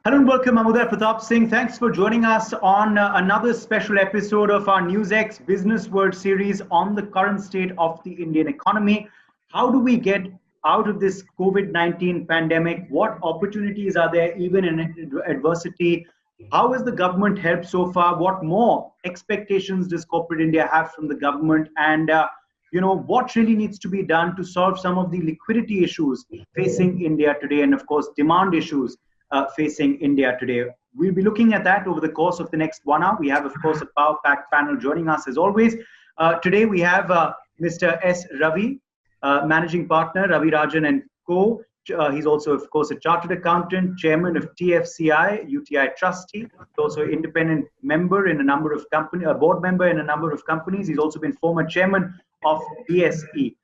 Hello and welcome. I'm Uday Pratap Singh. Thanks for joining us on another special episode of our NewsX Business World series on the current state of the Indian economy. How do we get out of this COVID-19 pandemic? What opportunities are there even in adversity? How has the government helped so far? What more expectations does corporate India have from the government? And what really needs to be done to solve some of the liquidity issues facing India today, and of course demand issues facing India today. We'll be looking at that over the course of the next 1 hour. We have, of course, a power-packed panel joining us as always. Today we have Mr. S. Ravi, Managing Partner, Ravi Rajan and Co. He's also, of course, a Chartered Accountant, Chairman of TFCI, UTI Trustee. He's also an independent member in a number of companies, a board member in a number of companies. He's also been former Chairman of BSE.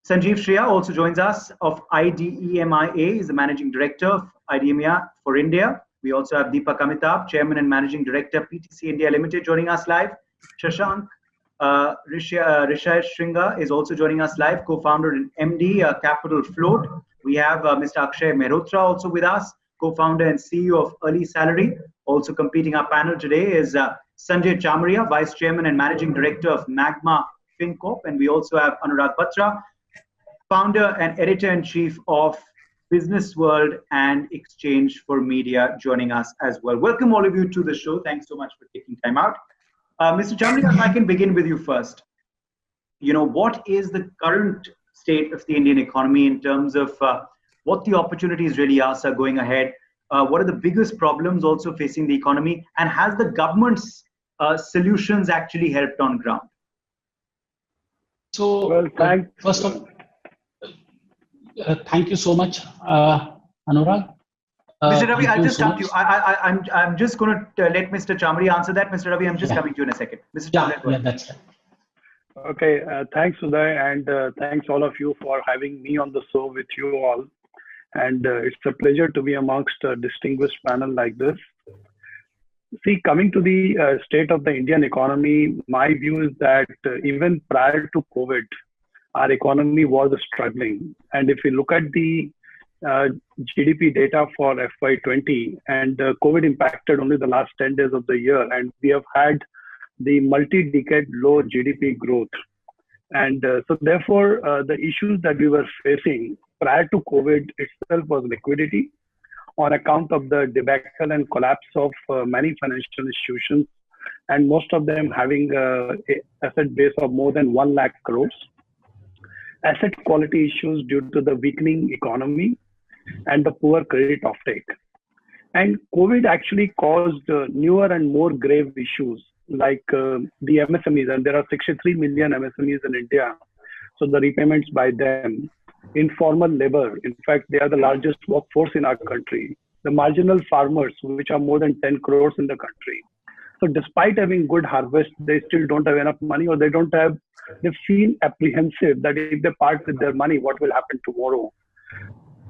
Sanjeev Shriya also joins us of IDEMIA. He's the Managing Director of IDEMIA for India. We also have Deepak Amitabh, Chairman and Managing Director, PTC India Limited, joining us live. Shashank Rishai Shringa is also joining us live, co-founder and MD, Capital Float. We have Mr. Akshay Mehrotra also with us, co-founder and CEO of Early Salary. Also completing our panel today is Sanjay Chamaria, Vice Chairman and Managing Director of Magma FinCorp. And we also have Anurag Batra, founder and editor-in-chief of Businessworld and Exchange for Media, joining us as well. Welcome all of you to the show. Thanks so much for taking time out. Mr. Chamaria, if I can begin with you first. What is the current state of the Indian economy in terms of what the opportunities really are going ahead? What are the biggest problems also facing the economy? And has the government's solutions actually helped on ground? So, well, first of all, thank you so much, Anurag. Mr. Ravi, I'll just come to you. I'm just going to let Mr. Chamaria answer that. Mr. Ravi, I'm just coming to you in a second. Mr. Chamaria, that's right. Okay, thanks, Uday, and thanks all of you for having me on the show with you all. And it's a pleasure to be amongst a distinguished panel like this. See, coming to the state of the Indian economy, my view is that even prior to COVID, our economy was struggling. And if we look at the GDP data for FY20, and COVID impacted only the last 10 days of the year, and we have had the multi-decade low GDP growth. And so therefore, the issues that we were facing prior to COVID itself was liquidity on account of the debacle and collapse of many financial institutions, and most of them having an asset base of more than 1 lakh crores. Asset quality issues due to the weakening economy and the poor credit offtake. And COVID actually caused newer and more grave issues like the MSMEs, and there are 63 million MSMEs in India. So the repayments by them, informal labor, in fact, they are the largest workforce in our country. The marginal farmers, which are more than 10 crores in the country. So despite having good harvest, they still don't have enough money, or they feel apprehensive that if they part with their money, what will happen tomorrow?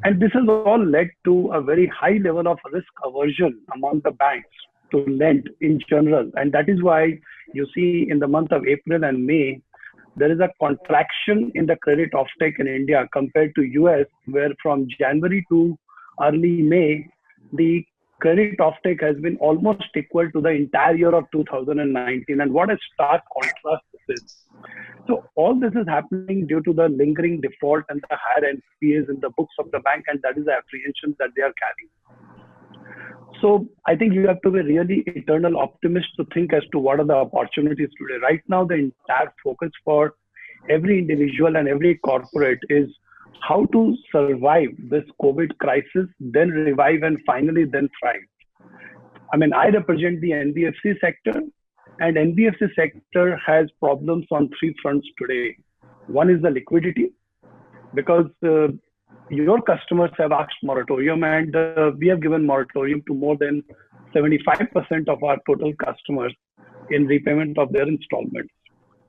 And this has all led to a very high level of risk aversion among the banks to lend in general. And that is why you see in the month of April and May, there is a contraction in the credit offtake in India compared to US, where from January to early May, the credit offtake has been almost equal to the entire year of 2019. And what a stark contrast this is. So all this is happening due to the lingering default and the higher NPAs in the books of the bank, and that is the apprehension that they are carrying. So I think you have to be really eternal optimist to think as to what are the opportunities today. Right now, the entire focus for every individual and every corporate is how to survive this COVID crisis, then revive, and finally then thrive. I mean, I represent the NBFC sector, and NBFC sector has problems on 3 fronts today. One is the liquidity, because your customers have asked moratorium, and we have given moratorium to more than 75% of our total customers in repayment of their installments.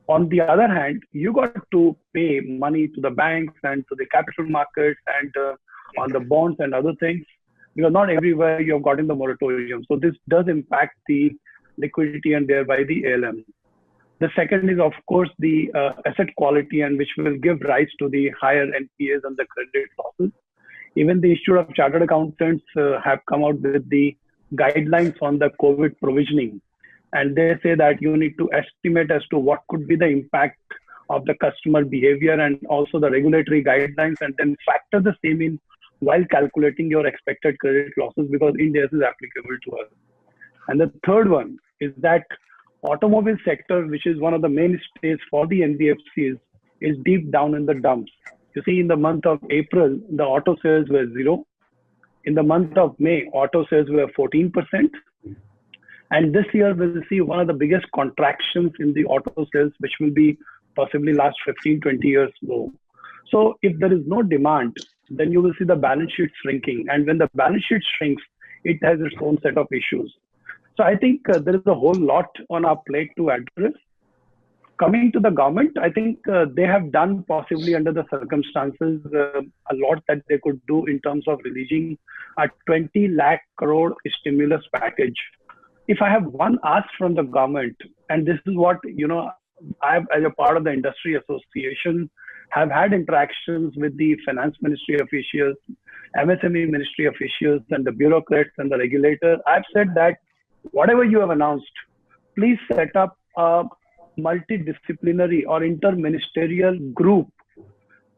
On the other hand, you got to pay money to the banks and to the capital markets and on the bonds and other things, because not everywhere you have gotten the moratorium. So this does impact the liquidity and thereby the ALM. The second is, of course, the asset quality, and which will give rise to the higher NPAs and the credit losses. Even the Institute of Chartered Accountants have come out with the guidelines on the COVID provisioning. And they say that you need to estimate as to what could be the impact of the customer behavior and also the regulatory guidelines, and then factor the same in while calculating your expected credit losses, because India is applicable to us. And the third one is that automobile sector, which is one of the mainstays for the NBFCs, is deep down in the dumps. You see, in the month of April, the auto sales were 0. In the month of May, auto sales were 14%. And this year, we'll see one of the biggest contractions in the auto sales, which will be possibly last 15, 20 years low. So if there is no demand, then you will see the balance sheet shrinking. And when the balance sheet shrinks, it has its own set of issues. So I think there is a whole lot on our plate to address. Coming to the government, I think they have done, possibly under the circumstances, a lot that they could do in terms of releasing a 20 lakh crore stimulus package. If I have one ask from the government, and this is what, I, as a part of the industry association, have had interactions with the finance ministry officials, MSME ministry officials, and the bureaucrats and the regulator. I've said that whatever you have announced, please set up a multidisciplinary or interministerial group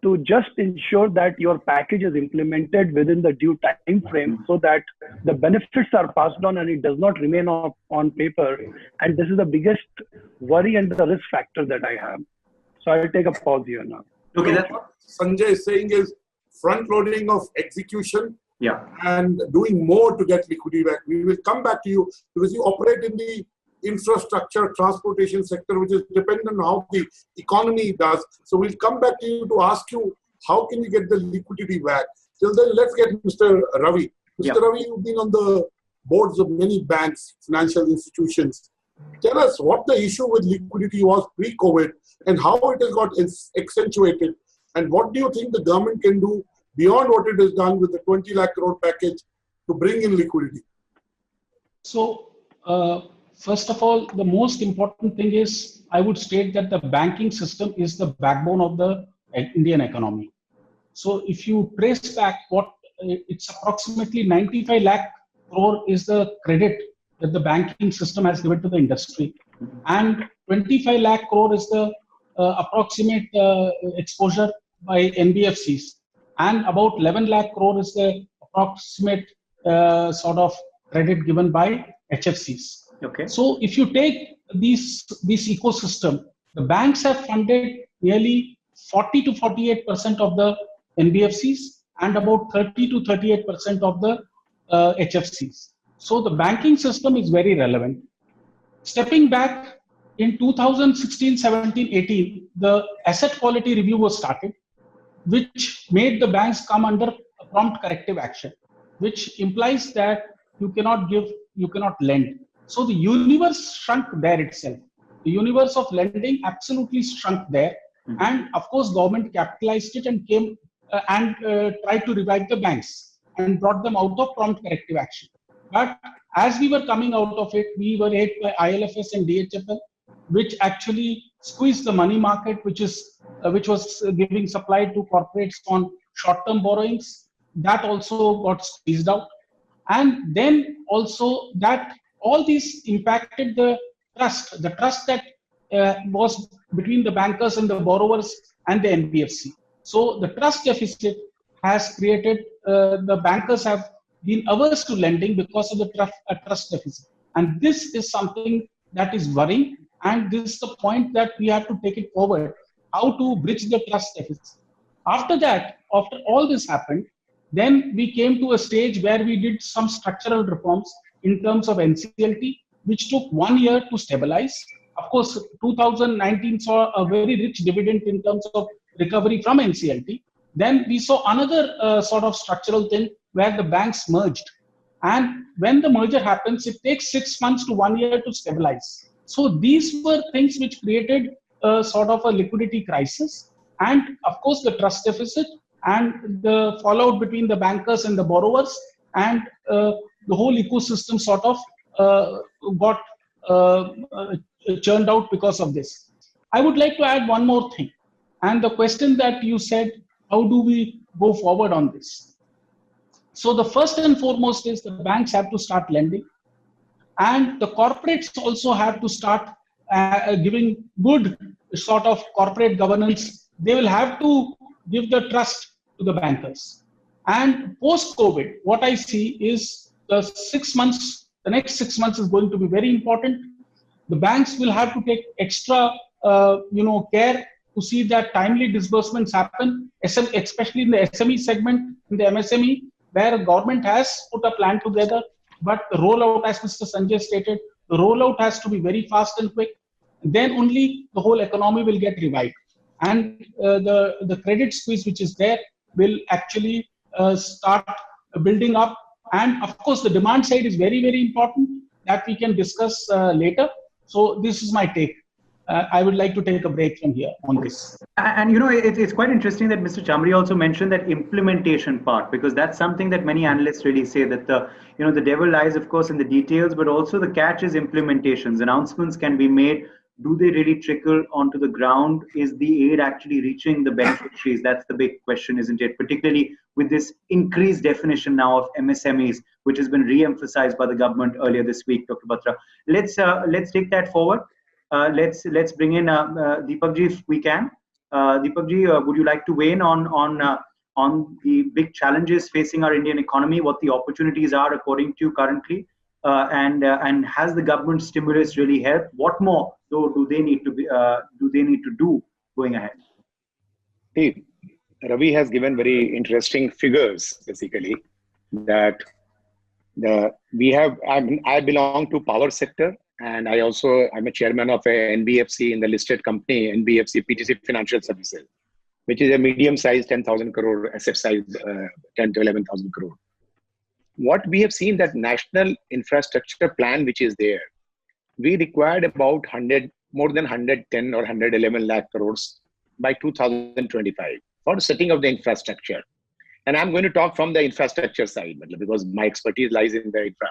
to just ensure that your package is implemented within the due time frame, so that the benefits are passed on and it does not remain on paper. And this is the biggest worry and the risk factor that I have. So I'll take a pause here now. Okay, so what Sanjay is saying is front loading of execution, and doing more to get liquidity back. We will come back to you because you operate in the infrastructure, transportation sector, which is dependent on how the economy does. So we'll come back to you to ask you, how can you get the liquidity back? Till then, let's get Mr. Ravi. Mr. Ravi, you've been on the boards of many banks, financial institutions. Tell us what the issue with liquidity was pre-COVID and how it has got accentuated. And what do you think the government can do beyond what it has done with the 20 lakh crore package to bring in liquidity? So, first of all, the most important thing is, I would state that the banking system is the backbone of the Indian economy. So if you trace back it's approximately 95 lakh crore is the credit that the banking system has given to the industry. And 25 lakh crore is the approximate exposure by NBFCs. And about 11 lakh crore is the approximate sort of credit given by HFCs. Okay. So if you take this ecosystem, the banks have funded nearly 40 to 48% of the NBFCs and about 30 to 38% of the HFCs. So the banking system is very relevant. Stepping back, in 2016, 17, 18, the asset quality review was started, which made the banks come under a prompt corrective action, which implies that you cannot give, you cannot lend. So the universe shrunk there itself. The universe of lending absolutely shrunk there. And of course, government capitalized it and came and tried to revive the banks and brought them out of prompt corrective action. But as we were coming out of it, we were hit by ILFS and DHFL, which actually squeezed the money market, which was giving supply to corporates on short-term borrowings. That also got squeezed out. And then also that all these impacted the trust that was between the bankers and the borrowers and the NBFC. So the trust deficit has created, the bankers have been averse to lending because of the trust deficit. And this is something that is worrying. And this is the point that we have to take it forward, how to bridge the trust deficit. After that, after all this happened, then we came to a stage where we did some structural reforms in terms of NCLT, which took 1 year to stabilize. Of course, 2019 saw a very rich dividend in terms of recovery from NCLT. Then we saw another sort of structural thing where the banks merged. And when the merger happens, it takes 6 months to 1 year to stabilize. So these were things which created a sort of a liquidity crisis. And of course, the trust deficit and the fallout between the bankers and the borrowers, and the whole ecosystem sort of got churned out because of this. I would like to add one more thing. And the question that you said, how do we go forward on this? So the first and foremost is the banks have to start lending, and the corporates also have to start giving good sort of corporate governance. They will have to give the trust to the bankers. And post-COVID, what I see is the next 6 months is going to be very important. The banks will have to take extra, care to see that timely disbursements happen, especially in the SME segment, in the MSME, where government has put a plan together. But the rollout, as Mr. Sanjay stated, the rollout has to be very fast and quick. Then only the whole economy will get revived. And the credit squeeze which is there will actually start building up. And of course, the demand side is very, very important that we can discuss later. So this is my take. I would like to take a break from here on this. And it's quite interesting that Mr. Chamri also mentioned that implementation part, because that's something that many analysts really say, that the devil lies, of course, in the details, but also the catch is implementations. Announcements can be made. Do they really trickle onto the ground? Is the aid actually reaching the beneficiaries? That's the big question, isn't it? Particularly with this increased definition now of MSMEs, which has been re-emphasized by the government earlier this week, Dr. Batra. Let's take that forward. Let's bring in Deepakji if we can. Deepakji, would you like to weigh in on the big challenges facing our Indian economy, what the opportunities are according to you currently, and has the government stimulus really helped? What more do they need to do going ahead? See, Ravi has given very interesting figures. Basically, that I belong to power sector. And I'm a chairman of a NBFC in the listed company, NBFC PTC Financial Services, which is a medium-sized 10,000 crore asset size, 10 to 11,000 crore. What we have seen, that national infrastructure plan, which is there, we required about more than 110 or 111 lakh crores by 2025 for setting of the infrastructure. And I'm going to talk from the infrastructure side, because my expertise lies in the infra.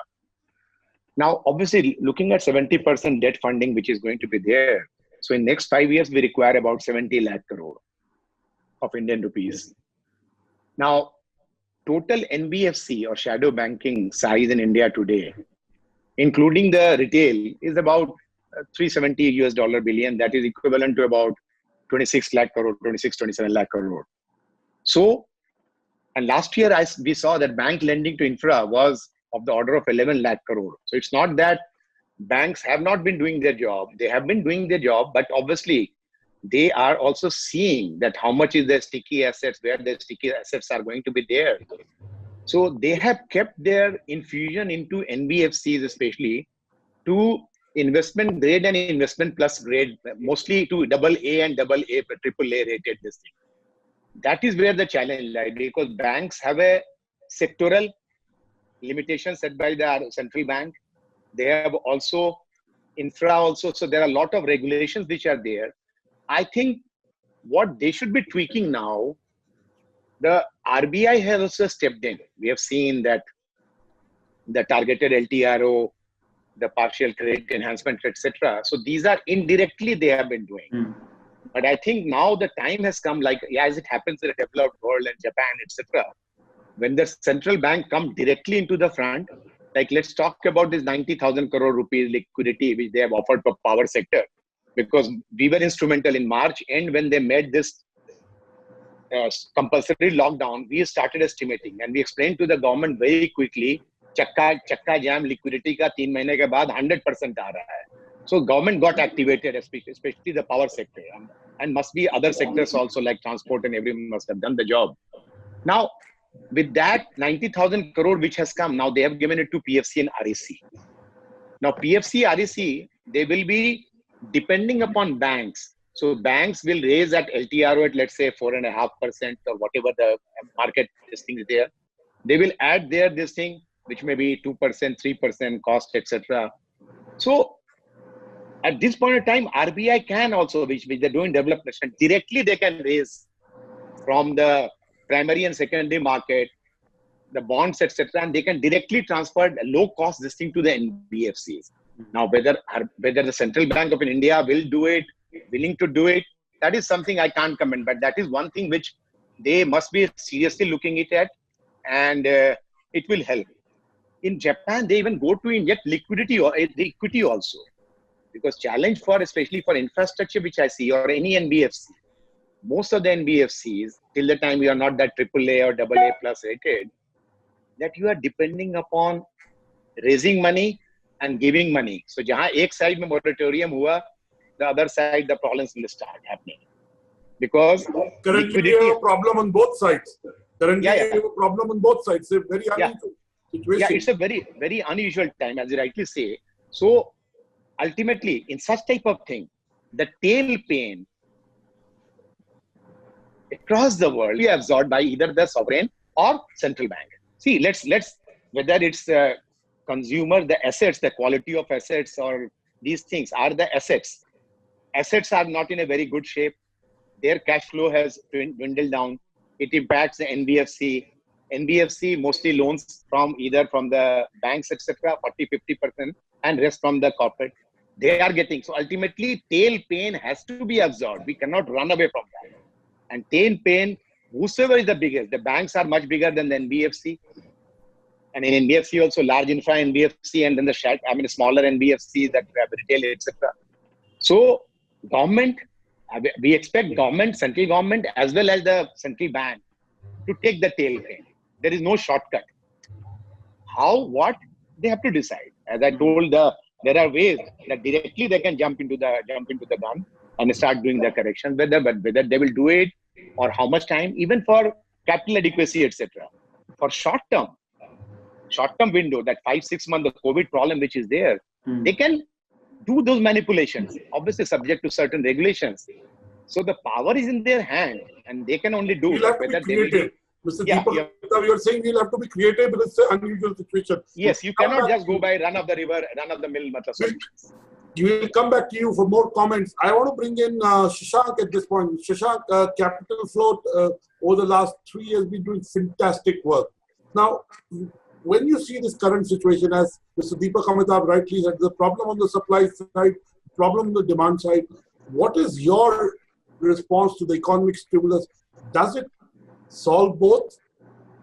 Now, obviously, looking at 70% debt funding, which is going to be there. So in next 5 years, we require about 70 lakh crore of Indian rupees. Now, total NBFC or shadow banking size in India today, including the retail, is about $370 billion. That is equivalent to about 26 lakh crore, 27 lakh crore. So, and last year we saw that bank lending to infra was of the order of 11 lakh crore. So it's not that banks have not been doing their job. They have been doing their job, but obviously they are also seeing that how much is their sticky assets, where their sticky assets are going to be there. So they have kept their infusion into NBFCs, especially to investment grade and investment plus grade, mostly to AA and AA, AAA rated this thing. That is where the challenge lies, because banks have a sectoral limitation set by the central bank. They have also infra also. So there are a lot of regulations which are there. I think what they should be tweaking now, the RBI has also stepped in. We have seen that the targeted LTRO, the partial credit enhancement, etc. So these are indirectly they have been doing. But I think now the time has come, like as it happens in the developed world and Japan, etc. When the central bank comes directly into the front, like let's talk about this 90,000 crore rupees liquidity which they have offered for power sector, because we were instrumental in March, and when they made this compulsory lockdown, we started estimating and we explained to the government very quickly, chakka jam liquidity ka 3 mahine ke baad 100% aa raha hai. So government got activated, especially the power sector, and must be other sectors also like transport, and everyone must have done the job. Now, with that 90,000 crore which has come, now they have given it to PFC and REC. Now PFC, REC, they will be depending upon banks. So banks will raise at LTRO at let's say 4.5% or whatever the market this thing is there. They will add there this thing which may be 2%, 3% cost, etc. So at this point in time, RBI can also, which they're doing development, directly they can raise from the primary and secondary market, the bonds, etc., and they can directly transfer low cost this thing to the NBFCs. Now, whether the Central Bank of India will do it, willing to do it, that is something I can't comment. But that is one thing which they must be seriously looking at. And it will help. In Japan, they even go to inject liquidity or equity also. Because challenge for, especially for infrastructure, which I see, or any NBFC, most of the NBFCs, till the time you are not that AAA or AA plus rated, that you are depending upon raising money and giving money. So, jahan ek side mein moratorium hua, the other side, the problems will start happening. Because currently we have a problem on both sides. Currently we have a problem on both sides. It's a very unusual situation. Yeah, it's a very, very unusual time, as you rightly say. So, ultimately, in such type of thing, the tail pain across the world be absorbed by either the sovereign or central bank. See, let's whether it's consumer, the assets, the quality of assets, or these things are the assets. Assets are not in a very good shape. Their cash flow has dwindled down. It impacts the NBFC. NBFC mostly loans from either from the banks, etc., 40-50%, and rest from the corporate. They are getting, so ultimately tail pain has to be absorbed. We cannot run away from that. And tail pain, whosoever is the biggest, the banks are much bigger than the NBFC. And in NBFC also large infra NBFC, and then the smaller NBFCs that have retail, etc. So government, we expect government, central government, as well as the central bank to take the tail pain. There is no shortcut. How, what, they have to decide. As I told, there are ways that directly they can jump into the gun and start doing the corrections, whether they will do it or how much time, even for capital adequacy, etc. For short-term window, that 5-6 months, the COVID problem which is there, they can do those manipulations, obviously subject to certain regulations. So the power is in their hand, and they can only do whether they will. Mr. Deepak, you are saying we'll have to be creative because it's an unusual situation. Yes, you cannot just go by run of the river, run of the mill solutions. We will come back to you for more comments. I want to bring in Shashank at this point. Shashank, Capital Float over the last 3 years been doing fantastic work. Now, when you see this current situation, as Mr. Deepak Amitabh rightly said, the problem on the supply side, problem on the demand side, what is your response to the economic stimulus? Does it solve both,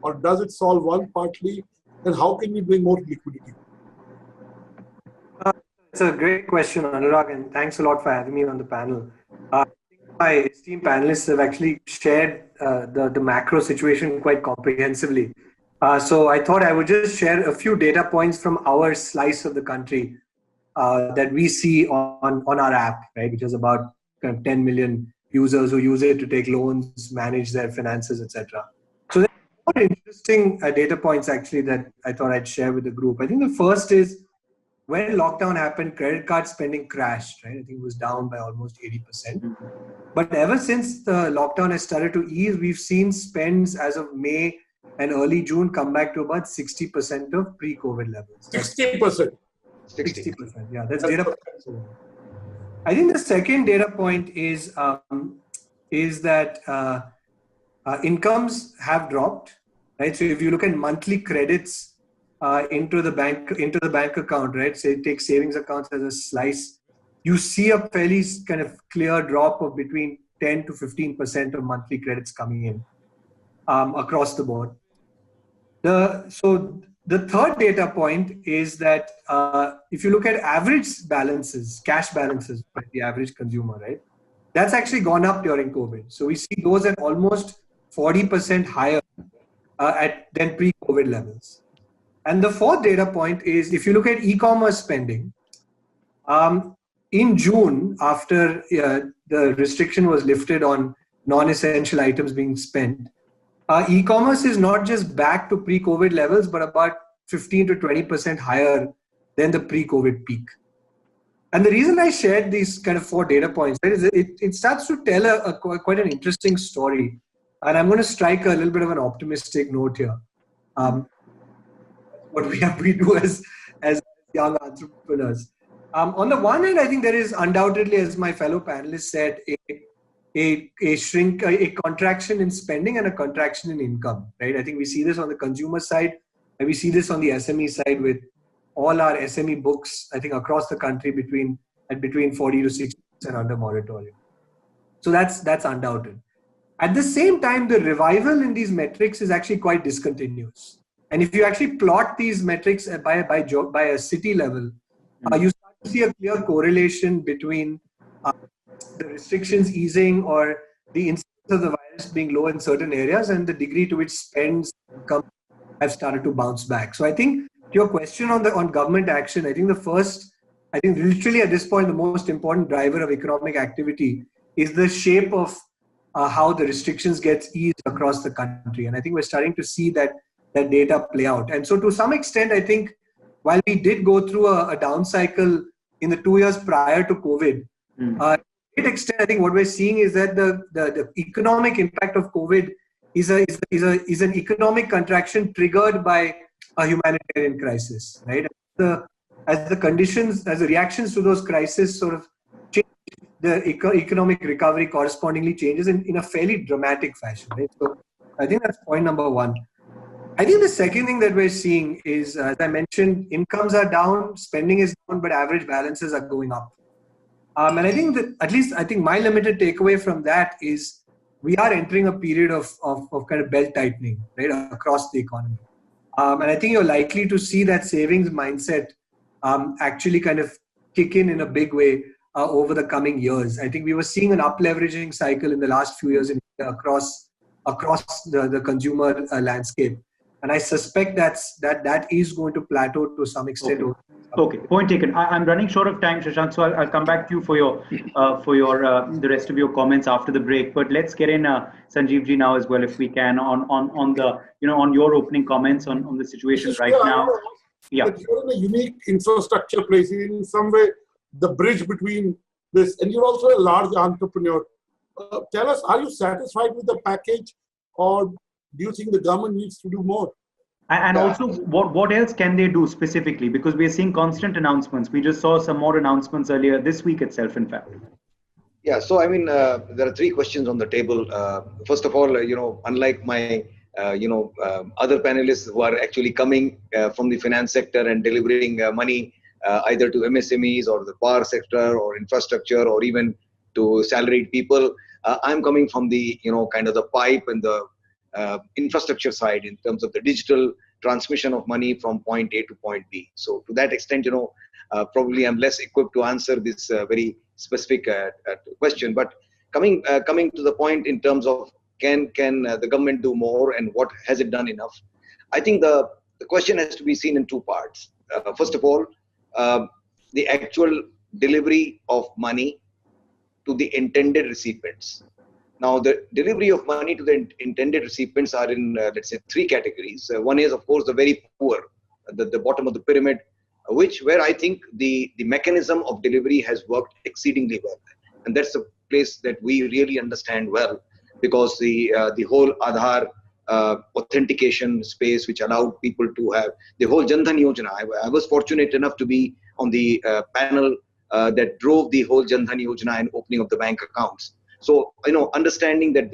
or does it solve one partly? And how can we bring more liquidity? It's a great question, Anurag, and thanks a lot for having me on the panel. My esteemed panelists have actually shared the macro situation quite comprehensively. So I thought I would just share a few data points from our slice of the country that we see on our app, right, which is about 10 million users who use it to take loans, manage their finances, etc. So there are more interesting data points actually that I thought I'd share with the group. I think the first is when lockdown happened, credit card spending crashed, right? I think it was down by almost 80%. But ever since the lockdown has started to ease, we've seen spends as of May and early June come back to about 60% of pre-COVID levels. 60%. 60%, yeah, that's data points. I think the second data point is that incomes have dropped, right? So if you look at monthly credits into the bank account, right? Say take savings accounts as a slice, you see a fairly kind of clear drop of between 10 to 15% of monthly credits coming in across the board. So the third data point is that if you look at average balances, cash balances by the average consumer, right? That's actually gone up during COVID. So we see those at almost 40% higher than pre-COVID levels. And the fourth data point is if you look at e-commerce spending, in June, after the restriction was lifted on non-essential items being spent, e-commerce is not just back to pre-COVID levels, but about 15 to 20% higher than the pre-COVID peak. And the reason I shared these kind of 4 data points, right, is it starts to tell quite an interesting story. And I'm going to strike a little bit of an optimistic note here. What we do as young entrepreneurs. On the one hand, I think there is undoubtedly, as my fellow panelists said, a contraction in spending and a contraction in income, right? I think we see this on the consumer side and we see this on the SME side with all our SME books, I think across the country between 40 to 60% under moratorium. So that's undoubted. At the same time, the revival in these metrics is actually quite discontinuous. And if you actually plot these metrics by a city level, you start to see a clear correlation between the restrictions easing or the incidence of the virus being low in certain areas and the degree to which spends income have started to bounce back. So I think to your question on government action, I think literally at this point, the most important driver of economic activity is the shape of how the restrictions gets eased across the country. And I think we're starting to see that data play out. And so to some extent, I think while we did go through a down cycle in the 2 years prior to COVID, to that extent, I think what we're seeing is that the economic impact of COVID is an economic contraction triggered by a humanitarian crisis, right? As the reactions to those crises sort of change, the economic recovery correspondingly changes in a fairly dramatic fashion, right? So I think that's point number one. I think the second thing that we're seeing is, as I mentioned, incomes are down, spending is down, but average balances are going up. And I think that at least my limited takeaway from that is we are entering a period of kind of belt tightening, right, across the economy. And I think you're likely to see that savings mindset actually kind of kick in a big way over the coming years. I think we were seeing an up-leveraging cycle in the last few years across the consumer landscape. And I suspect that is going to plateau to some extent. Okay, point taken. I'm running short of time, Shashank, so I'll come back to you for your the rest of your comments after the break. But let's get in Sanjeev ji now as well, if we can, on the on your opening comments on the situation right now. Yeah, you're in a unique infrastructure place. In some way, the bridge between this, and you're also a large entrepreneur. Tell us, are you satisfied with the package, or do you think the government needs to do more? And also, what else can they do specifically? Because we're seeing constant announcements. We just saw some more announcements earlier this week itself, in fact. Yeah, so I mean, there are three questions on the table. First of all, unlike my, other panelists who are actually coming from the finance sector and delivering money either to MSMEs or the power sector or infrastructure or even to salaried people, I'm coming from the, kind of the pipe and the infrastructure side in terms of the digital transmission of money from point A to point B. So to that extent, probably I'm less equipped to answer this very specific question. But coming to the point in terms of can the government do more and what has it done enough? I think the question has to be seen in two parts. First of all, the actual delivery of money to the intended recipients. Now, the delivery of money to the intended recipients are in, let's say, three categories. One is, of course, the very poor, the bottom of the pyramid, where I think the mechanism of delivery has worked exceedingly well. And that's a place that we really understand well, because the whole Aadhaar authentication space, which allowed people to have the whole Jan Dhan Yojana. I was fortunate enough to be on the panel that drove the whole Jan Dhan Yojana and opening of the bank accounts. So, understanding that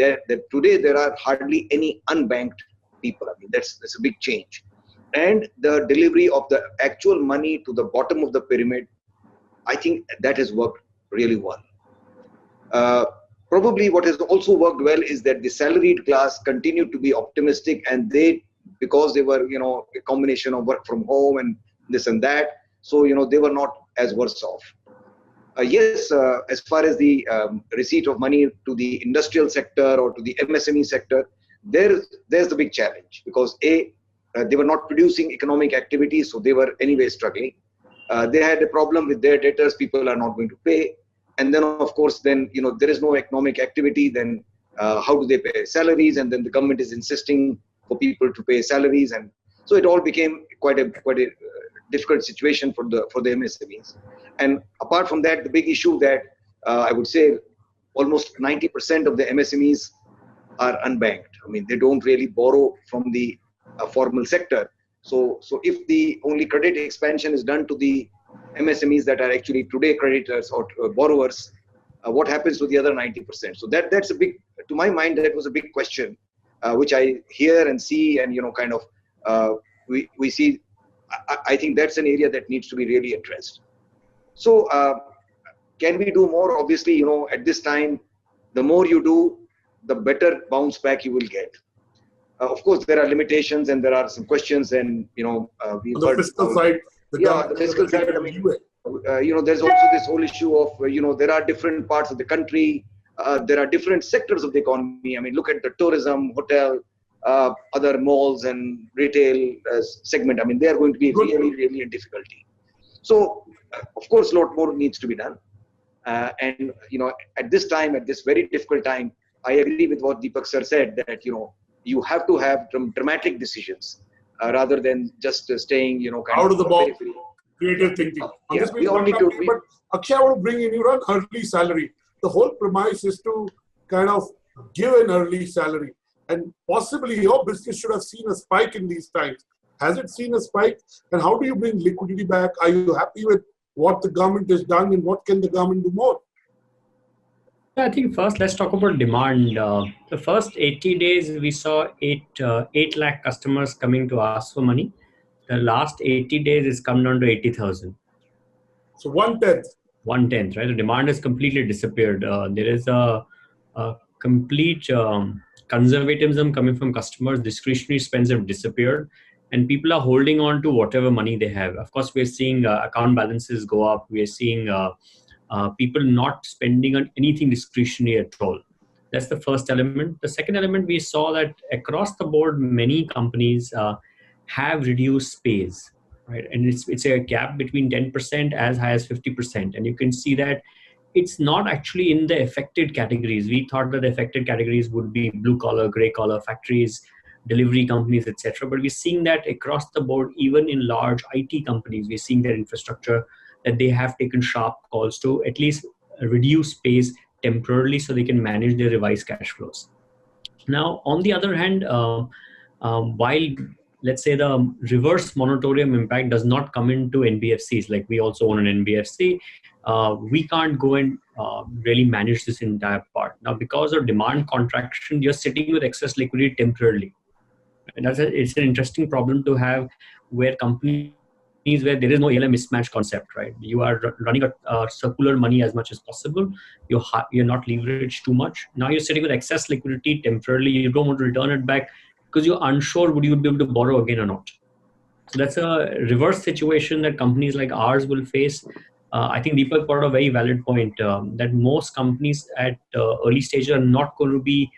today there are hardly any unbanked people. I mean, that's a big change. And the delivery of the actual money to the bottom of the pyramid, I think that has worked really well. Probably what has also worked well is that the salaried class continued to be optimistic, and because they were, a combination of work from home and this and that, so, they were not as worse off. Yes, as far as the receipt of money to the industrial sector or to the MSME sector, there's the big challenge, because they were not producing economic activity, so they were anyway struggling. They had a problem with their debtors, people are not going to pay. And then, of course, there is no economic activity, then how do they pay salaries? And then the government is insisting for people to pay salaries. And so it all became quite a difficult situation for the MSMEs. And apart from that, the big issue that I would say almost 90% of the MSMEs are unbanked. I mean, they don't really borrow from the formal sector. So if the only credit expansion is done to the MSMEs that are actually today creditors or borrowers, what happens to the other 90%? So that's a big, to my mind, that was a big question, which I hear and see, and kind of we see. I think that's an area that needs to be really addressed. So can we do more? Obviously, at this time, the more you do, the better bounce back you will get. Of course, there are limitations and there are some questions, and we've On the heard fiscal side, the fiscal side. I mean, there's also this whole issue of there are different parts of the country. There are different sectors of the economy. I mean, look at the tourism, hotel, other malls and retail segment. I mean, they are going to be really, really in difficulty. So, of course, a lot more needs to be done. And at this time, at this very difficult time, I agree with what Deepak sir said, that you have to have dramatic decisions rather than just staying kind out of the box, periphery. creative thinking. We all need to. But Akshay, I want to bring in, you run early salary. The whole premise is to kind of give an early salary, and possibly your business should have seen a spike in these times. Has it seen a spike? And how do you bring liquidity back? Are you happy with what the government has done, and what can the government do more? I think first let's talk about demand. The first 80 days we saw 8 lakh customers coming to ask for money. The last 80 days it's come down to 80,000. So 1/10. 1/10, right? The demand has completely disappeared. There is a complete conservatism coming from customers. Discretionary spends have disappeared, and people are holding on to whatever money they have. Of course, we're seeing account balances go up. We're seeing people not spending on anything discretionary at all. That's the first element. The second element, we saw that across the board, many companies have reduced pays, right? And it's a gap between 10% as high as 50%. And you can see that it's not actually in the affected categories. We thought that the affected categories would be blue collar, gray collar, factories, delivery companies, etc. But we're seeing that across the board, even in large IT companies, we're seeing their infrastructure that they have taken sharp calls to at least reduce pays temporarily so they can manage their revised cash flows. Now, on the other hand, while let's say the reverse moratorium impact does not come into NBFCs, like we also own an NBFC, we can't go and really manage this entire part. Now, because of demand contraction, you're sitting with excess liquidity temporarily. And it's an interesting problem to have, where companies where there is no ALM mismatch concept, right? You are running a circular money as much as possible. You're not leveraged too much. Now you're sitting with excess liquidity temporarily. You don't want to return it back because you're unsure would you be able to borrow again or not. So that's a reverse situation that companies like ours will face. I think Deepak brought a very valid point that most companies at early stage are not going to be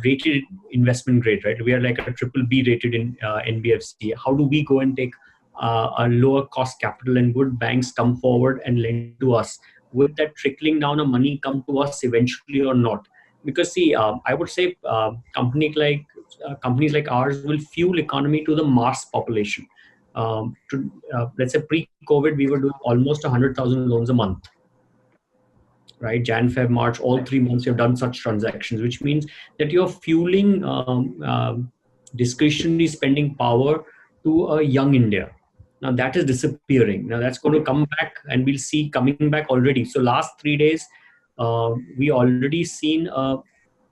rated investment grade, right? We are like a BBB rated in NBFC. How do we go and take a lower cost capital, and would banks come forward and lend to us? Would that trickling down of money come to us eventually or not? Because see, I would say companies like ours will fuel economy to the mass population. Let's say pre-COVID, we were doing almost 100,000 loans a month, right? Jan, Feb, March, all 3 months you've done such transactions, which means that you're fueling discretionary spending power to a young India. Now that is disappearing. Now that's going to come back, and we'll see coming back already. So last 3 days, we already seen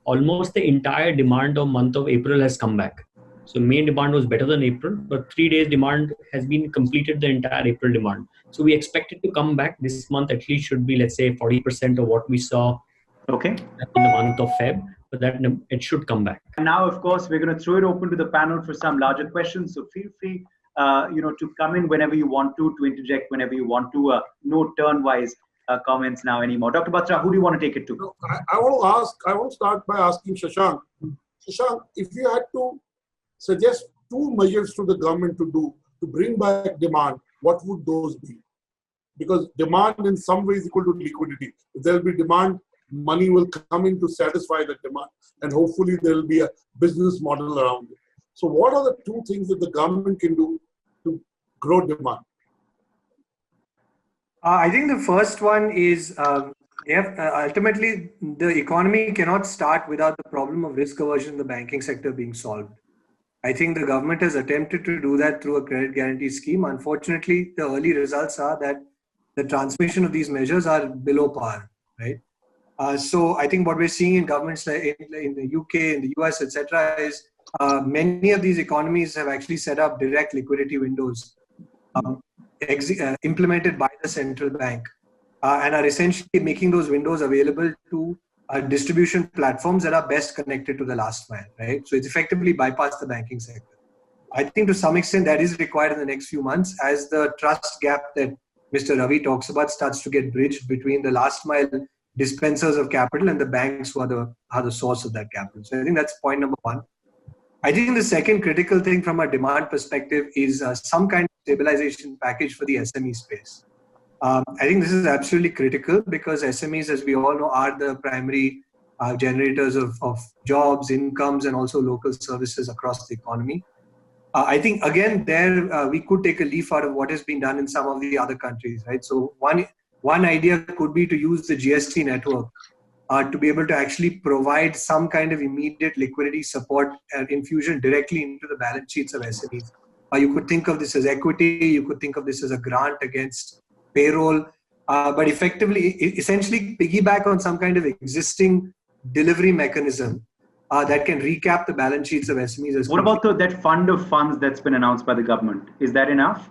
almost the entire demand of month of April has come back. So May demand was better than April, but 3 days demand has been completed, the entire April demand. So we expect it to come back this month. At least should be, let's say, 40% of what we saw in the month of Feb, but that it should come back. And now, of course, we're going to throw it open to the panel for some larger questions. So feel free, to come in whenever you want to interject whenever you want to. No turn-wise comments now anymore. Dr. Batra, who do you want to take it to? No, I want to start by asking Shashank. Shashank, if you had to suggest 2 measures to the government to do to bring back demand, what would those be? Because demand in some ways equal to liquidity. If there will be demand, money will come in to satisfy that demand, and hopefully there will be a business model around it. So what are the 2 things that the government can do to grow demand? I think the first one is ultimately the economy cannot start without the problem of risk aversion in the banking sector being solved. I think the government has attempted to do that through a credit guarantee scheme. Unfortunately, the early results are that the transmission of these measures are below par, right? So I think what we're seeing in governments like in the UK, in the US, etc., is many of these economies have actually set up direct liquidity windows implemented by the central bank and are essentially making those windows available to distribution platforms that are best connected to the last mile, right? So it's effectively bypassed the banking sector. I think to some extent that is required in the next few months as the trust gap that Mr. Ravi talks about starts to get bridged between the last mile dispensers of capital and the banks who are the source of that capital. So I think that's point number one. I think the second critical thing from a demand perspective is some kind of stabilization package for the SME space. I think this is absolutely critical because SMEs, as we all know, are the primary generators of jobs, incomes, and also local services across the economy. I think, again, there we could take a leaf out of what has been done in some of the other countries, right? So one idea could be to use the GST network to be able to actually provide some kind of immediate liquidity support and infusion directly into the balance sheets of SMEs. You could think of this as equity, you could think of this as a grant against payroll, but effectively, essentially piggyback on some kind of existing delivery mechanism that can recap the balance sheets of SMEs. What about that fund of funds that's been announced by the government? Is that enough?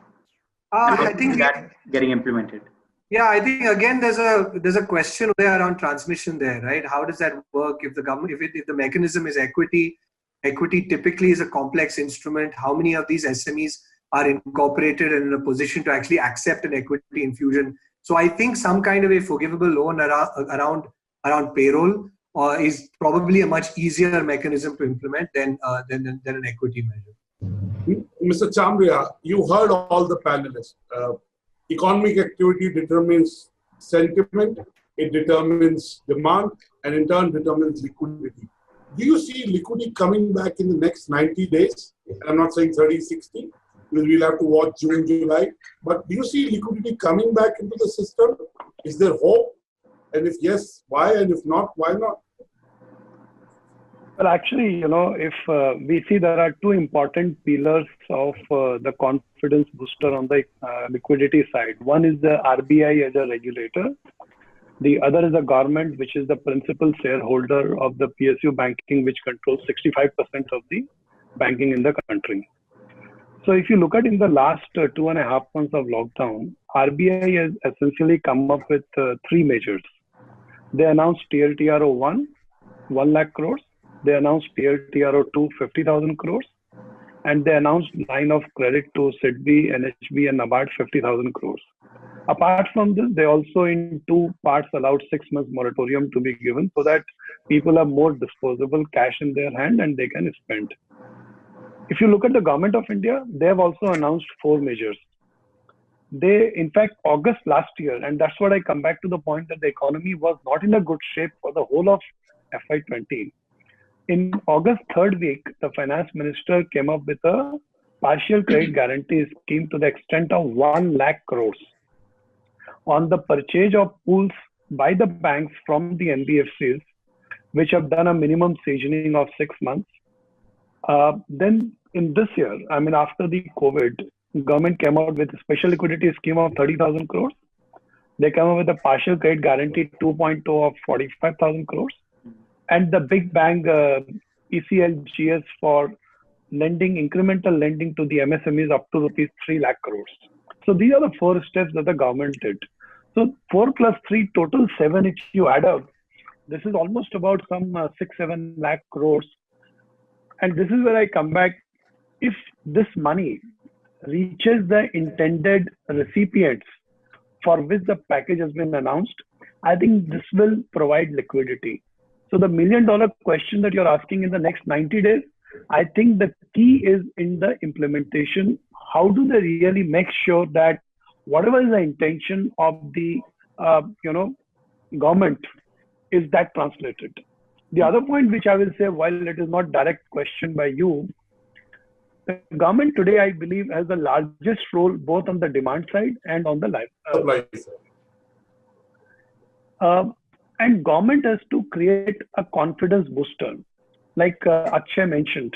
I think that getting implemented. Yeah, I think again there's a question there around transmission there, right? How does that work if the government, if the mechanism is equity? Equity typically is a complex instrument. How many of these SMEs are incorporated and in a position to actually accept an equity infusion? So I think some kind of a forgivable loan around payroll is probably a much easier mechanism to implement than an equity measure. Mr. Chamria, you heard all the panelists. Economic activity determines sentiment, it determines demand, and in turn determines liquidity. Do you see liquidity coming back in the next 90 days? I'm not saying 30, 60, because we'll have to watch June, July. But do you see liquidity coming back into the system? Is there hope? And if yes, why? And if not, why not? Well, actually, if we see there are two important pillars of the confidence booster on the liquidity side. One is the RBI as a regulator. The other is the government, which is the principal shareholder of the PSU banking, which controls 65% of the banking in the country. So if you look at in the last 2.5 months of lockdown, RBI has essentially come up with three measures. They announced TLTRO 1 lakh crores. They announced TLTRO 2, 50,000 crores. And they announced line of credit to SIDBI, NHB, and NABARD, 50,000 crores. Apart from this, they also in two parts allowed 6 months moratorium to be given so that people have more disposable cash in their hand and they can spend. If you look at the government of India, they have also announced 4 measures. They, in fact, August last year, and that's what I come back to the point that the economy was not in a good shape for the whole of FY20. In August 3rd week, the finance minister came up with a partial credit guarantee scheme to the extent of 1 lakh crores on the purchase of pools by the banks from the NBFCs, which have done a minimum seasoning of 6 months. Then in this year, after the COVID, government came out with a special liquidity scheme of 30,000 crores. They came up with a partial credit guarantee 2.0 of 45,000 crores. And the big bang ECLGS for lending, incremental lending to the MSMEs up to rupees 3 lakh crores. So these are the 4 steps that the government did. So 4 plus 3, total 7, if you add up, this is almost about some 6-7 lakh crores. And this is where I come back. If this money reaches the intended recipients for which the package has been announced, I think this will provide liquidity. So the $1 million question that you're asking in the next 90 days, I think the key is in the implementation. How do they really make sure that whatever is the intention of the government is that translated? The other point which I will say, while it is not direct question by you, the government today, I believe, has the largest role both on the demand side and on the supply side. And government has to create a confidence booster. Like Akshay mentioned,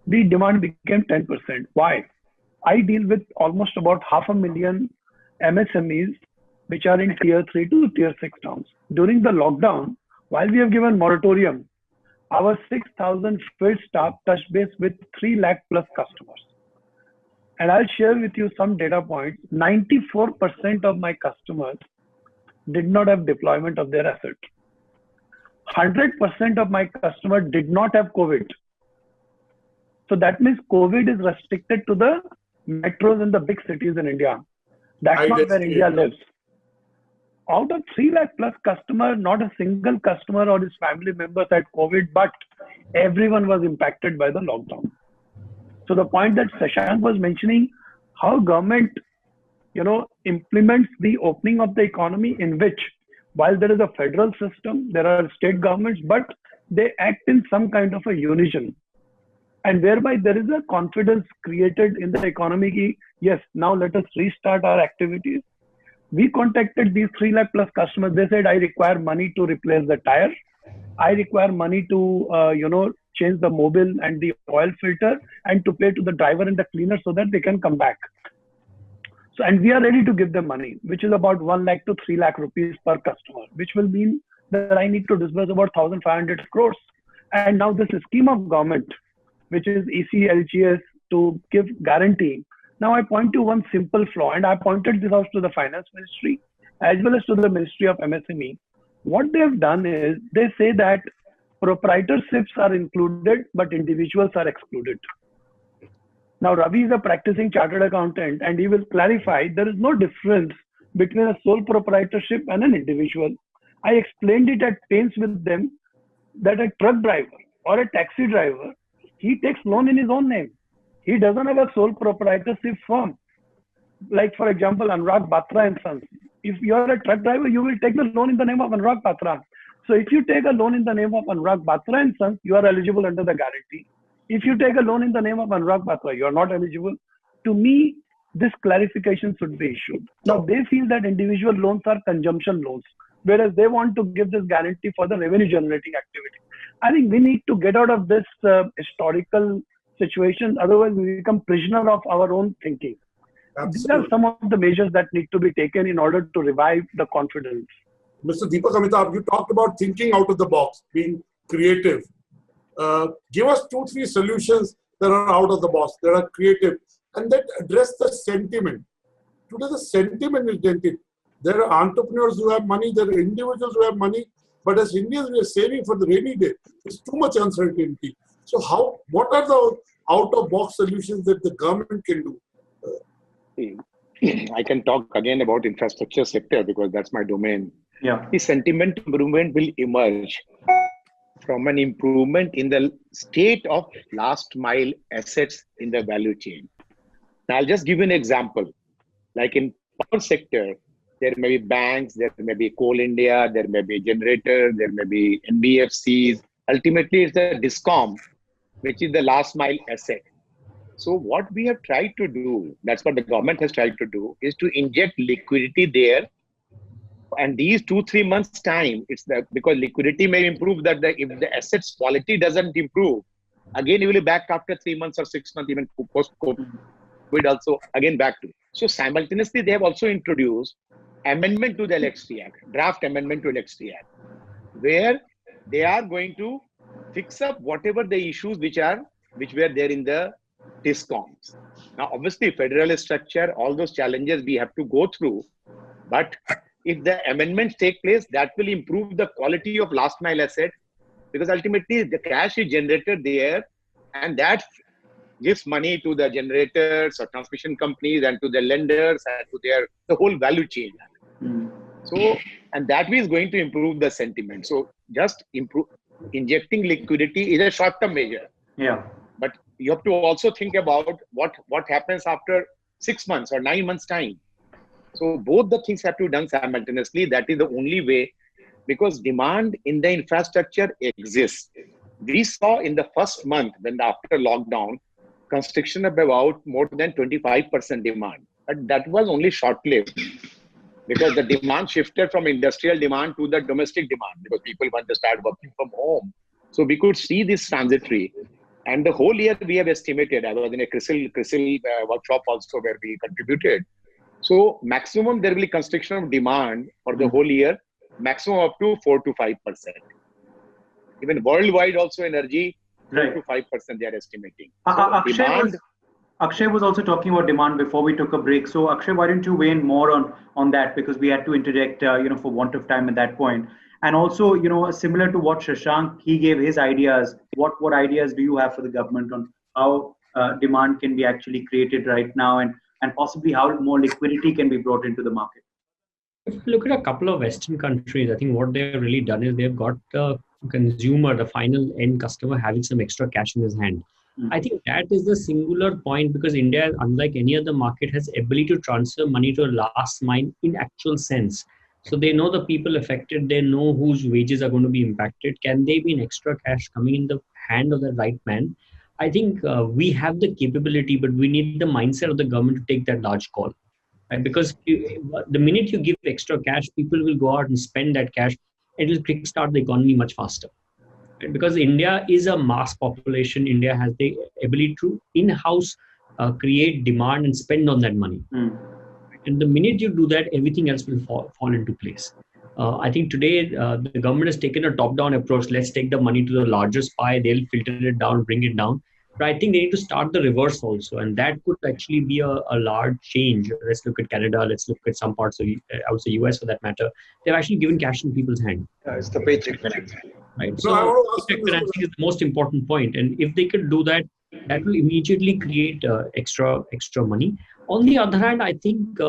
the demand became 10%. Why? I deal with almost about 500,000 MSMEs, which are in tier 3 to tier 6 towns. During the lockdown, while we have given moratorium, our 6,000 field staff touched base with 3 lakh plus customers. And I'll share with you some data points. 94% of my customers did not have deployment of their asset. 100% of my customers did not have COVID. So that means COVID is restricted to the metros and the big cities in India. That's not where India lives. Out of 3 lakh plus customers, not a single customer or his family members had COVID, but everyone was impacted by the lockdown. So the point that Shashank was mentioning, how government, implements the opening of the economy, in which, while there is a federal system, there are state governments, but they act in some kind of a unison. And whereby there is a confidence created in the economy. Yes, now let us restart our activities. We contacted these 3 lakh plus customers. They said, I require money to replace the tire. I require money to, change the mobile and the oil filter, and to pay to the driver and the cleaner so that they can come back. So, and we are ready to give them money, which is about 1 lakh to 3 lakh rupees per customer, which will mean that I need to disburse about 1,500 crores. And now this scheme of government, which is ECLGS, to give guarantee. Now I point to one simple flaw, and I pointed this out to the Finance Ministry as well as to the Ministry of MSME. What they have done is, they say that proprietorships are included, but individuals are excluded. Now Ravi is a practicing chartered accountant, and he will clarify there is no difference between a sole proprietorship and an individual. I explained it at pains with them that a truck driver or a taxi driver, he takes loan in his own name. He doesn't have a sole proprietorship firm. Like, for example, Anurag Batra and Sons. If you are a truck driver, you will take the loan in the name of Anurag Batra. So if you take a loan in the name of Anurag Batra and Sons, you are eligible under the guarantee. If you take a loan in the name of Anurag Batra, you are not eligible. To me, this clarification should be issued. Now, they feel that individual loans are consumption loans, whereas they want to give this guarantee for the revenue generating activity. I think we need to get out of this historical situation. Otherwise, we become prisoner of our own thinking. Absolutely. These are some of the measures that need to be taken in order to revive the confidence. Mr. Deepak Amitabh, you talked about thinking out of the box, being creative. Give us 2-3 solutions that are out of the box, that are creative, and that address the sentiment. Today, the sentiment is dented. There are entrepreneurs who have money, there are individuals who have money, but as Indians, we are saving for the rainy day. There's too much uncertainty. So what are the out-of-box solutions that the government can do? I can talk again about infrastructure sector because that's my domain. Yeah. The sentiment improvement will emerge from an improvement in the state of last mile assets in the value chain. Now, I'll just give you an example. Like in power sector, there may be banks, there may be Coal India, there may be generator, there may be NBFCs. Ultimately, it's the DISCOM, which is the last mile asset. So what we have tried to do, that's what the government has tried to do, is to inject liquidity there. And these 2-3 months time, because liquidity may improve, that if the assets quality doesn't improve, again you will be back after 3 months or 6 months, even post-COVID also again back to. So simultaneously, they have also introduced amendment to the Electricity Act, draft amendment to Electricity Act, where they are going to fix up whatever the issues which were there in the DISCOMs. Now, obviously, federal structure, all those challenges we have to go through, but if the amendments take place, that will improve the quality of last mile asset, because ultimately the cash is generated there, and that gives money to the generators or transmission companies and to the lenders and to the whole value chain. So, and that is going to improve the sentiment. So just injecting liquidity is a short-term measure. Yeah. But you have to also think about what happens after 6 months or 9 months time. So both the things have to be done simultaneously. That is the only way, because demand in the infrastructure exists. We saw in the first month, when after lockdown, construction of about more than 25% demand. But that was only short-lived, because the demand shifted from industrial demand to the domestic demand, because people want to start working from home. So we could see this transitory. And the whole year we have estimated, I was in a CRISIL workshop also where we contributed. So maximum there will be construction of demand for the whole year, maximum up to 4 to 5%. Even worldwide also energy, 4 to 5% they are estimating. So Akshay was also talking about demand before we took a break. So Akshay, why don't you weigh in more on that, because we had to interject, for want of time at that point. And also, similar to what Shashank, he gave his ideas, what ideas do you have for the government on how demand can be actually created right now, and possibly how more liquidity can be brought into the market? If you look at a couple of Western countries, I think what they've really done is they've got the consumer, the final end customer, having some extra cash in his hand. I think that is the singular point, because India, unlike any other market, has ability to transfer money to a last mile in actual sense. So they know the people affected, they know whose wages are going to be impacted. Can there be an extra cash coming in the hand of the right man? I think we have the capability, but we need the mindset of the government to take that large call. Right? Because the minute you give extra cash, people will go out and spend that cash. It will kickstart the economy much faster. Right? Because India is a mass population. India has the ability to in-house create demand and spend on that money. And the minute you do that, everything else will fall into place. I think today the government has taken a top-down approach. Let's take the money to the largest pie. They'll filter it down, bring it down. But I think they need to start the reverse also, and that could actually be a large change. Let's look at Canada. Let's look at some parts of outside US for that matter. They've actually given cash in people's hand. Yeah, it's the paycheck financing. Right. So paycheck financing is the most important point, and if they could do that, that will immediately create extra money. On the other hand, I think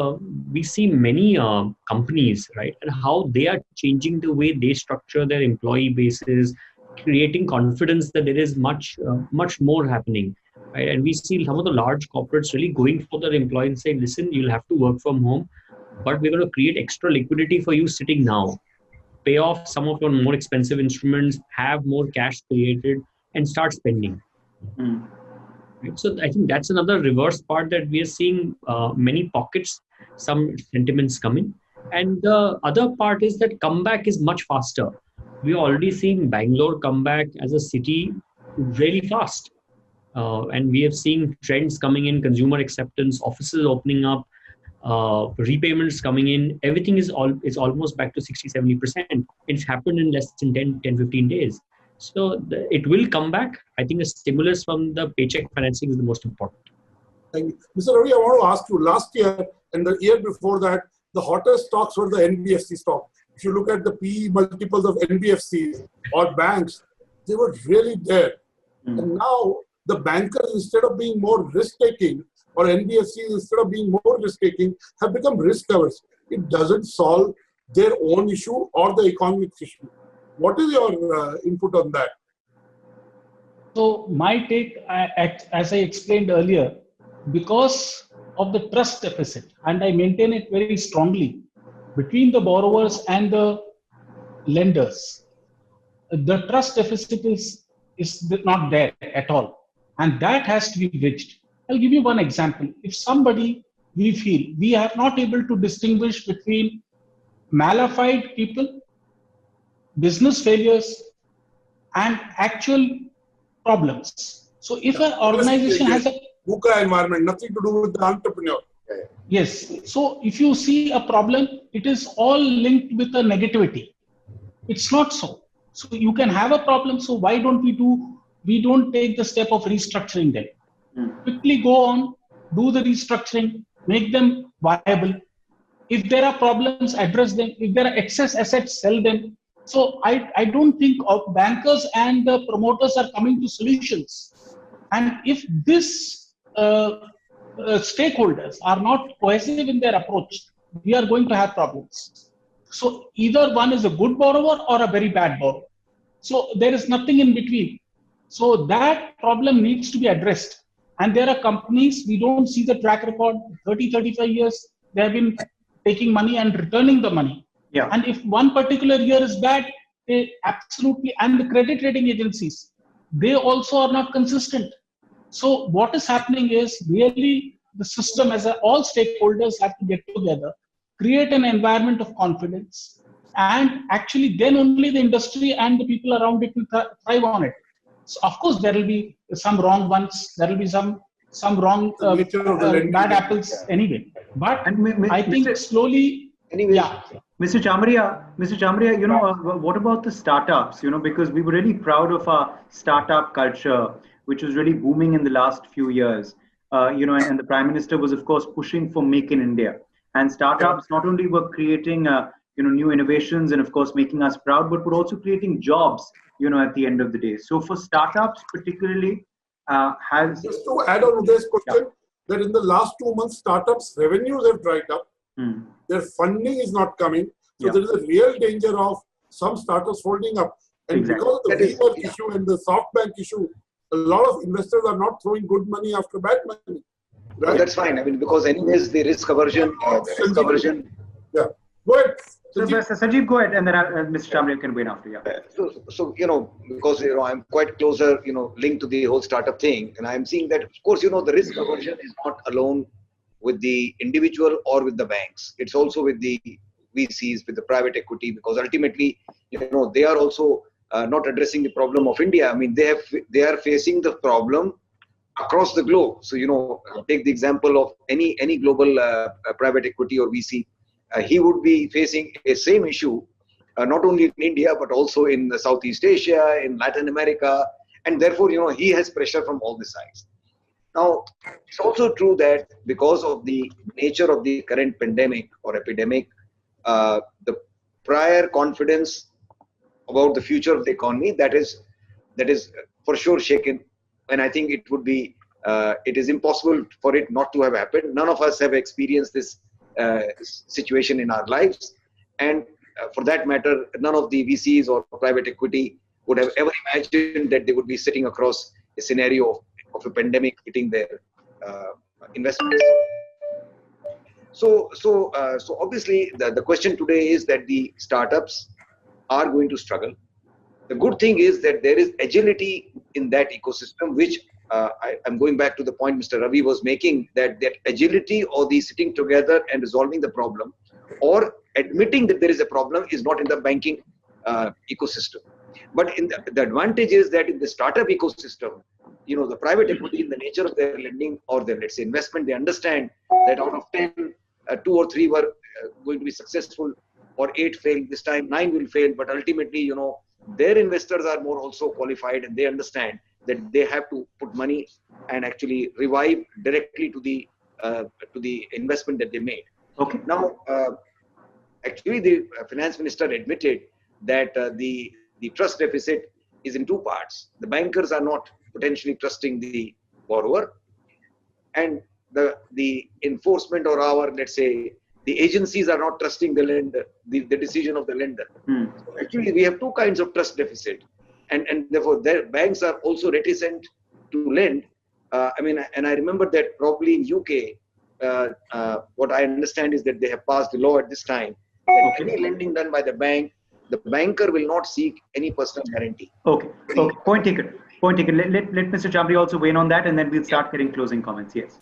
we see many companies, right, and how they are changing the way they structure their employee bases, creating confidence that there is much more happening, right? And we see some of the large corporates really going for their employees and saying, listen, you'll have to work from home, but we're going to create extra liquidity for you sitting now. Pay off some of your more expensive instruments, have more cash created, and start spending. Right? So I think that's another reverse part that we are seeing many pockets, some sentiments coming. And the other part is that comeback is much faster. We are already seeing Bangalore come back as a city really fast. And we have seen trends coming in, consumer acceptance, offices opening up, repayments coming in. Everything is almost back to 60-70%. It's happened in less than 10-15 days. So it will come back. I think the stimulus from the paycheck financing is the most important. Thank you. Mr. Ravi, I want to ask you, last year and the year before that, the hottest stocks were the NBFC stock. If you look at the PE multiples of NBFCs or banks, they were really there. And now the bankers, instead of being more risk-taking, or NBFCs, instead of being more risk-taking, have become risk-averse. It doesn't solve their own issue or the economic issue. What is your input on that? So my take, as I explained earlier, because of the trust deficit, and I maintain it very strongly, between the borrowers and the lenders, the trust deficit is not there at all. And that has to be bridged. I'll give you one example. If somebody, we feel we are not able to distinguish between malafide people, business failures, and actual problems. So if an organization has a VUCA environment, nothing to do with the entrepreneur. Yes. So if you see a problem, it is all linked with a negativity. It's not so. So you can have a problem. So why don't we don't take the step of restructuring them? Quickly go on, do the restructuring, make them viable. If there are problems, address them. If there are excess assets, sell them. So I don't think bankers and the promoters are coming to solutions. And if this stakeholders are not cohesive in their approach, we are going to have problems. So either one is a good borrower or a very bad borrower. So there is nothing in between. So that problem needs to be addressed. And there are companies, we don't see the track record, 30-35 years, they have been taking money and returning the money. Yeah. And if one particular year is bad, they absolutely, and the credit rating agencies, they also are not consistent. So what is happening is really the system as all stakeholders have to get together, create an environment of confidence, and actually then only the industry and the people around it will thrive on it. So of course there will be some wrong ones, there will be some wrong bad apples anyway. But I think slowly, anyway. Yeah. Mr. Chamria, what about the startups? Because we were really proud of our startup culture, which was really booming in the last few years. And the Prime Minister was, of course, pushing for Make in India. And startups not only were creating new innovations and of course making us proud, but we're also creating jobs, at the end of the day. So for startups particularly, has just to add on to this question, that in the last 2 months, startups' revenues have dried up. Their funding is not coming. So there is a real danger of some startups holding up. And because of the WeWork issue and the SoftBank issue, a lot of investors are not throwing good money after bad money. Right? But that's fine. I mean, because anyways, the risk aversion. Yeah. Go ahead. Sanjeev, go ahead, and then Mr. Chamriya can wait after you. So because I'm quite closer, linked to the whole startup thing, and I'm seeing that, of course, the risk aversion is not alone with the individual or with the banks. It's also with the VCs, with the private equity, because ultimately, they are also not addressing the problem of India. I mean, they are facing the problem across the globe. So, take the example of any global private equity or VC. He would be facing a same issue, not only in India, but also in Southeast Asia, in Latin America. And therefore, he has pressure from all the sides. Now, it's also true that because of the nature of the current pandemic or epidemic, the prior confidence about the future of the economy, that is for sure shaken. And I think it is impossible for it not to have happened. None of us have experienced this situation in our lives, and for that matter, none of the VCs or private equity would have ever imagined that they would be sitting across a scenario of a pandemic hitting their investments. So obviously the question today is that the startups are going to struggle. The good thing is that there is agility in that ecosystem, which I'm going back to the point Mr. Ravi was making, that agility or the sitting together and resolving the problem or admitting that there is a problem is not in the banking ecosystem. But in the advantage is that in the startup ecosystem, the private equity, in the nature of their lending or their, let's say, investment, they understand that out of 10, 2 or 3 were going to be successful, or 8 failed. This time 9 will fail, but ultimately, their investors are more also qualified, and they understand that they have to put money and actually revive directly to the investment that they made. Okay. Now, actually, the finance minister admitted that the trust deficit is in 2 parts. The bankers are not potentially trusting the borrower, and the enforcement or our, let's say, the agencies are not trusting the lender, the decision of the lender. So actually, we have 2 kinds of trust deficit, and therefore their banks are also reticent to lend. And I remember that probably in UK, what I understand is that they have passed the law at this time that any lending done by the bank, the banker will not seek any personal guarantee. Okay. Point taken. Let Mr. Chamriya also weigh in on that, and then we'll start getting closing comments. Yes.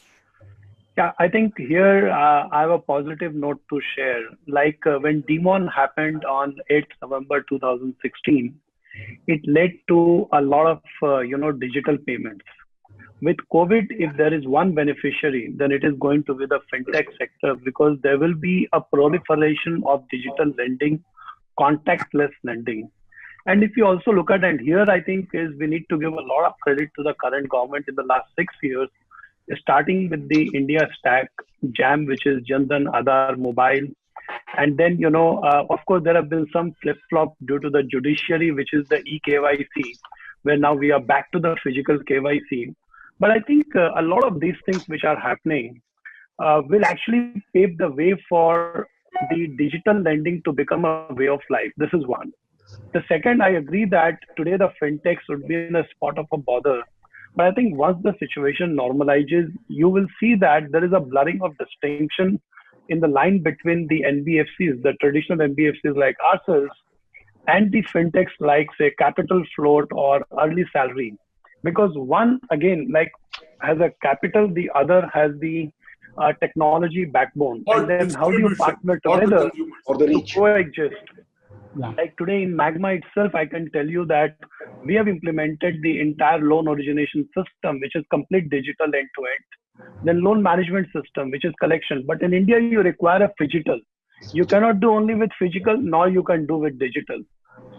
Yeah, I think here I have a positive note to share. Like when Demon happened on 8th November 2016, it led to a lot of digital payments. With COVID, if there is one beneficiary, then it is going to be the fintech sector, because there will be a proliferation of digital lending, contactless lending. And if you also look at, and here I think we need to give a lot of credit to the current government in the last 6 years, starting with the India Stack, JAM, which is Jan Dhan Aadhaar Mobile. And then, of course, there have been some flip-flop due to the judiciary, which is the eKYC, where now we are back to the physical KYC. But I think a lot of these things which are happening will actually pave the way for the digital lending to become a way of life. This is one. The second, I agree that today the fintechs would be in a spot of a bother. But I think once the situation normalizes, you will see that there is a blurring of distinction in the line between the NBFCs, the traditional NBFCs like ourselves, and the fintechs like, say, Capital Float or Early Salary. Because one, again, like has a capital, the other has the technology backbone. Or and then how do you partner together to coexist? Yeah. Like today in Magma itself, I can tell you that we have implemented the entire loan origination system, which is complete digital end-to-end. Then loan management system, which is collection. But in India, you require a phygital. You cannot do only with physical, nor you can do with digital.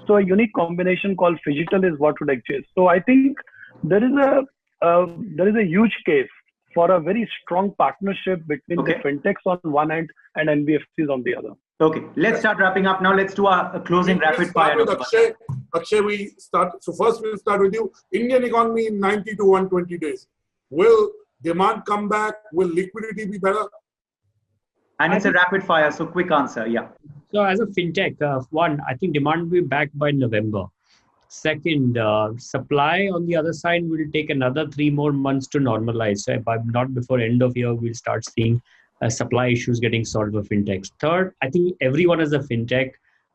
So a unique combination called phygital is what would exist. So I think there is a huge case for a very strong partnership between the fintechs on one end and NBFCs on the other. Okay, let's start wrapping up now. Let's do a closing rapid fire. With Akshay, we start. So first we'll start with you. Indian economy in 90 to 120 days. Will demand come back? Will liquidity be better? And it's a rapid fire, so quick answer. Yeah. So as a fintech, one, I think demand will be back by November. Second, supply on the other side will take another 3 more months to normalize. So not before end of year, we'll start seeing supply issues getting solved for fintechs. Third, I think everyone is a fintech.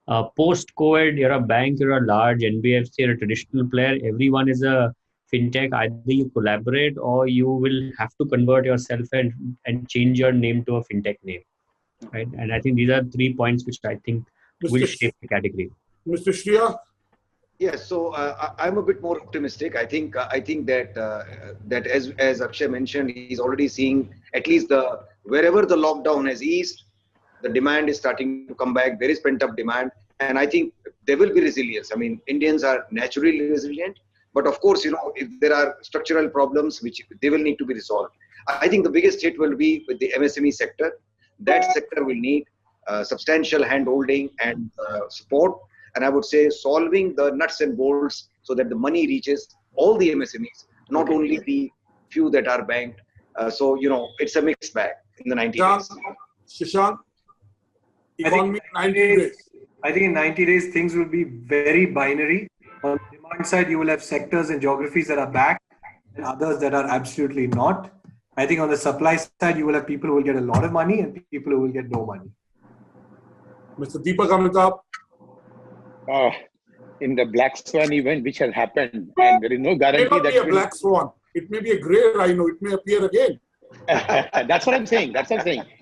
Post-COVID, you're a bank, you're a large NBFC, you're a traditional player. Everyone is a fintech. Either you collaborate or you will have to convert yourself and change your name to a fintech name. Right? And I think these are 3 points which I think will shape the category. Mr. Shriya? Yes, so I'm a bit more optimistic. I think that as Akshay mentioned, he's already seeing at least wherever the lockdown has eased, the demand is starting to come back. There is pent-up demand, and I think there will be resilience. I mean, Indians are naturally resilient, but of course, if there are structural problems which they will need to be resolved. I think the biggest hit will be with the MSME sector. That sector will need substantial hand-holding and support. And I would say solving the nuts and bolts so that the money reaches all the MSMEs, not only the few that are banked. So, it's a mixed bag in the 90 days. Shashank, economy 90 days. I think in 90 days, things will be very binary. On the demand side, you will have sectors and geographies that are back and others that are absolutely not. I think on the supply side, you will have people who will get a lot of money and people who will get no money. Mr. Deepak Amitabh? In the black swan event which has happened, and there is no guarantee it may not that be a black swan. It may be a grey rhino. It may appear again. That's what I'm saying.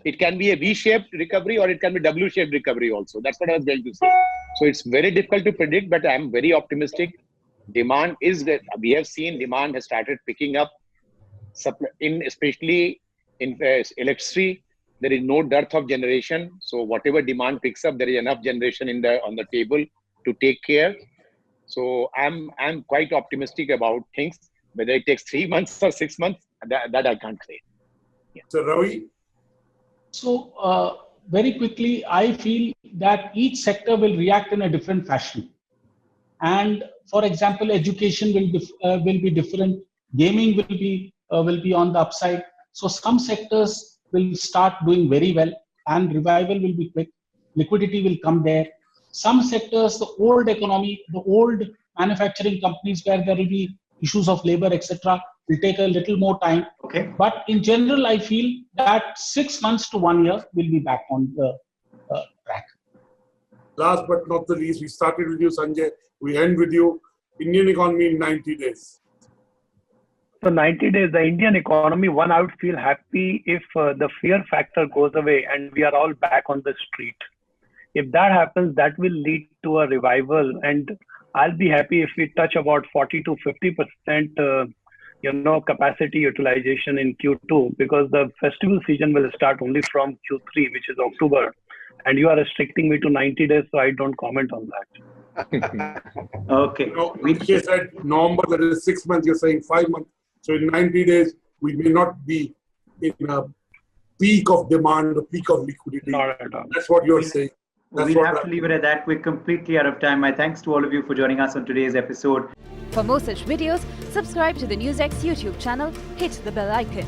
It can be a V-shaped recovery or it can be W-shaped recovery also. That's what I was going to say. So it's very difficult to predict, but I'm very optimistic. Demand is that we have seen demand has started picking up, especially in electricity. There is no dearth of generation. So whatever demand picks up, there is enough generation on the table to take care. So I'm quite optimistic about things. Whether it takes 3 months or 6 months, that I can't say. Yeah. So Ravi? So very quickly, I feel that each sector will react in a different fashion. And for example, education will be different. Gaming will be on the upside. So some sectors will start doing very well and revival will be quick. Liquidity will come there. Some sectors, the old economy, the old manufacturing companies where there will be issues of labor, etc., will take a little more time. Okay. But in general, I feel that 6 months to 1 year will be back on the track. Last but not the least, we started with you, Sanjay. We end with you. Indian economy in 90 days. So 90 days, the Indian economy, I would feel happy if the fear factor goes away and we are all back on the street. If that happens, that will lead to a revival, and I'll be happy if we touch about 40 to 50% capacity utilization in Q2, because the festival season will start only from Q3, which is October, and you are restricting me to 90 days, so I don't comment on that. Okay. We said November, that is 6 months, you're saying 5 months. So in 90 days, we may not be in a peak of demand, a peak of liquidity. Not at all. That's what you're saying. We'll have to leave it at that. We're completely out of time. My thanks to all of you for joining us on today's episode. For more such videos, subscribe to the NewsX YouTube channel, hit the bell icon.